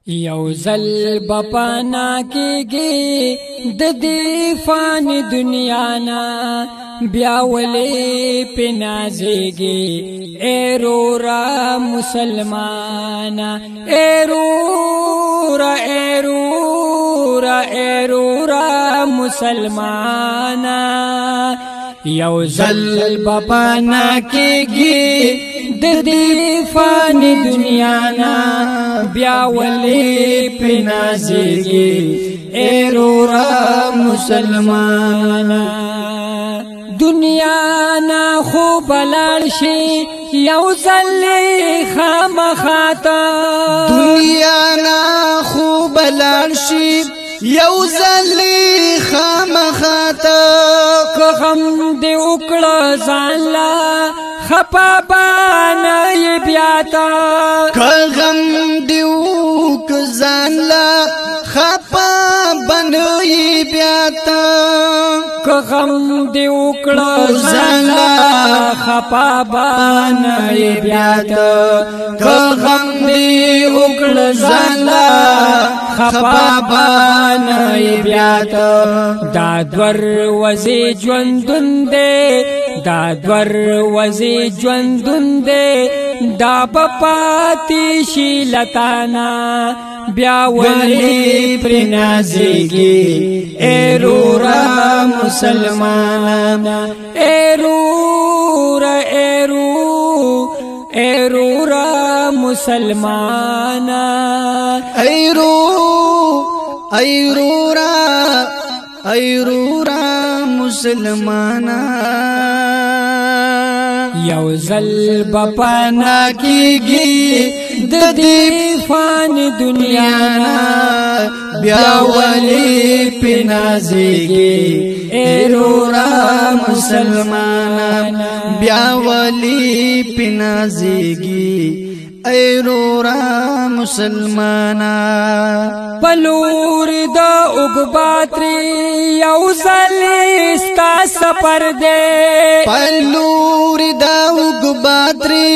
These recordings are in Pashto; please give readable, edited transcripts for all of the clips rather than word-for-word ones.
یو زل بپانا کېږي د دې فانی دنیا نا بیا ولې پنازېږي ایرورا مسلمانا ایرورا مسلمانا یو زل بپانا کېږي د دې فانی دنیا نا بیا ولې پنازېږي ایرورا مسلمانا دنیا نا خو بلړ شي یو ځل خامخاته دنیا نا خو بلړ شي یو ځل خامخاته که غم دې وکړه ځان لا خپا باندې بیا تا که غم دې وکړه ځان لا خپا باندې بیا تا که غم دې وکړه ځان لا خپا باندې بیا تا که غم دې وکړه ځان لا خپا باندې بیا تا دا دور وزي ژوندون دې دا دور وزي ژوندون دې دا پپاتې شي لتانا بیا ولې پرنازېږي ایرورا مسلمانا ایرورا مسلمانا ایرورا مسلمانا یو زل بپانا کېږي د دې فانی دنیا نا بیا ولې پنازېږي ایرورا مسلمانا بیا ولې پنازېږي ایرورا مسلمانا پلور دا اگباتری یو ځل ستا سفر دے پلور دا اگباتری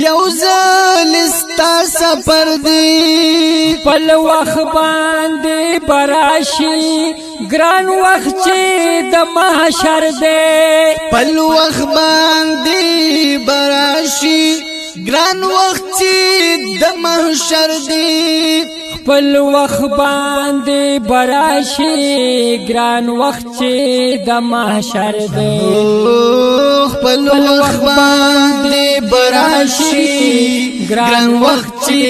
یو ځل ستا سفر دے پل وخت باندې براشي ګران وخت چې د محشر دے پل وخت باندې براشي ګران وخت چې د محشر دی خپل وخت باندې براشي ګران وخت چې د محشر دی خپل وخت باندې براشي ګران وخت چې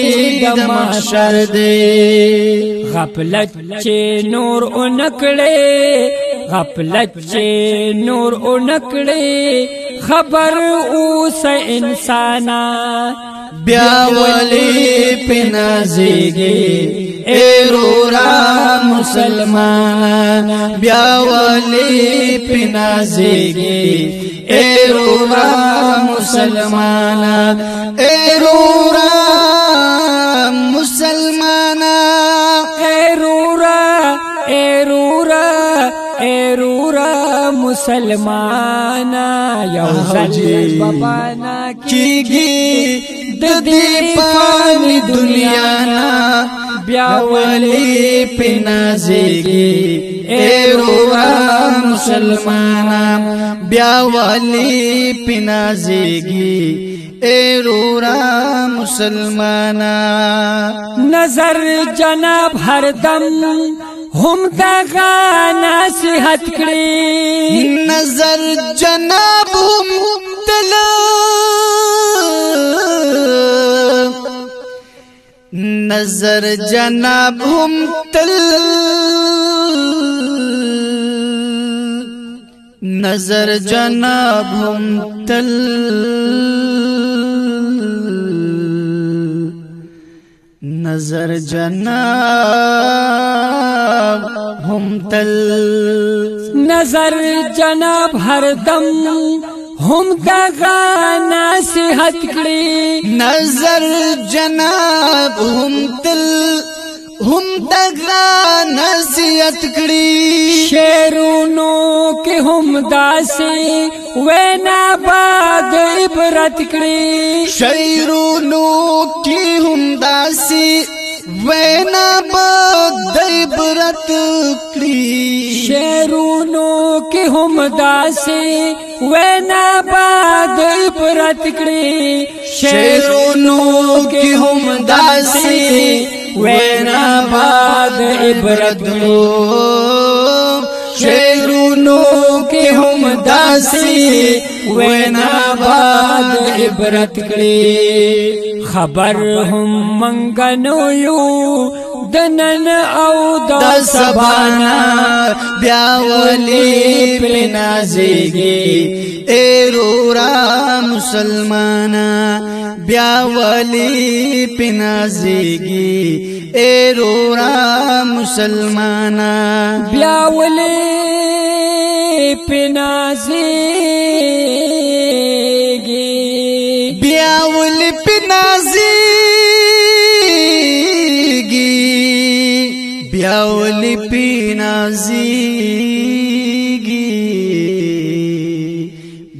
د محشر دی غفلت چې نور اونکړي غفلت چې نور اونکړي خبر اوس انسانا بیا ولې پنازېږي ایرورا مسلمانا بیا ولې پنازېږي ایرورا مسلمانا ایرورا مسلمانا ایرورا مسلمانا یو ځل بپانا کېږي د دې فانی دنیا نا بیا ولې پنازېږي ایرورا مسلمانا بیا ولې پنازېږي ایرورا مسلمانا نظر جناب ہر دم هم دغه نصیحت کړي نظر جناب هم تل نظر جناب هم تل نظر جناب هم تل نظر جناب هم تل نظر جناب ہر دم هم دغه نصیحت کړي نظر جناب هم تل هم دغه نصیحت کړي شعرونو کې هم داسې وینا باد عبرت کړي شعرونو کې هم داسې وینا بد عبرت کړي شعرونو کې هم داسې وینا باد عبرت کړي شعرونو کې هم داسې وینا بد عبرت کړي شعرونو کې هم داسې وینا باد عبرت کړي خبر هم منګنو یو دنن او د سبانا بیا ولی پر نازیږي ایرورا مسلمانا بیا ولی پر نازیږي ایرورا مسلمانا بیا ولی پر نازیږي بیا ولی پر نازیږي بیا ولی پر نازیږي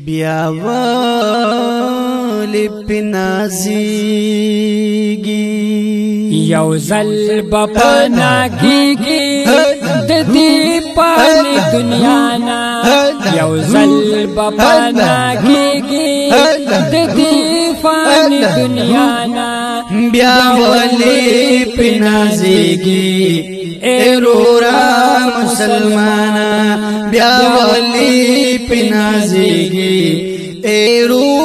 بیا ولی پر نازیږي یو زل بپنا کیږي د دې پانی دنیا نا یو زل بپنا کیږي د دې فانی دنیا نا بیا ولی پر نازیږي ایرورا مسلمانا بیا ولی پر نازیږي ایرورا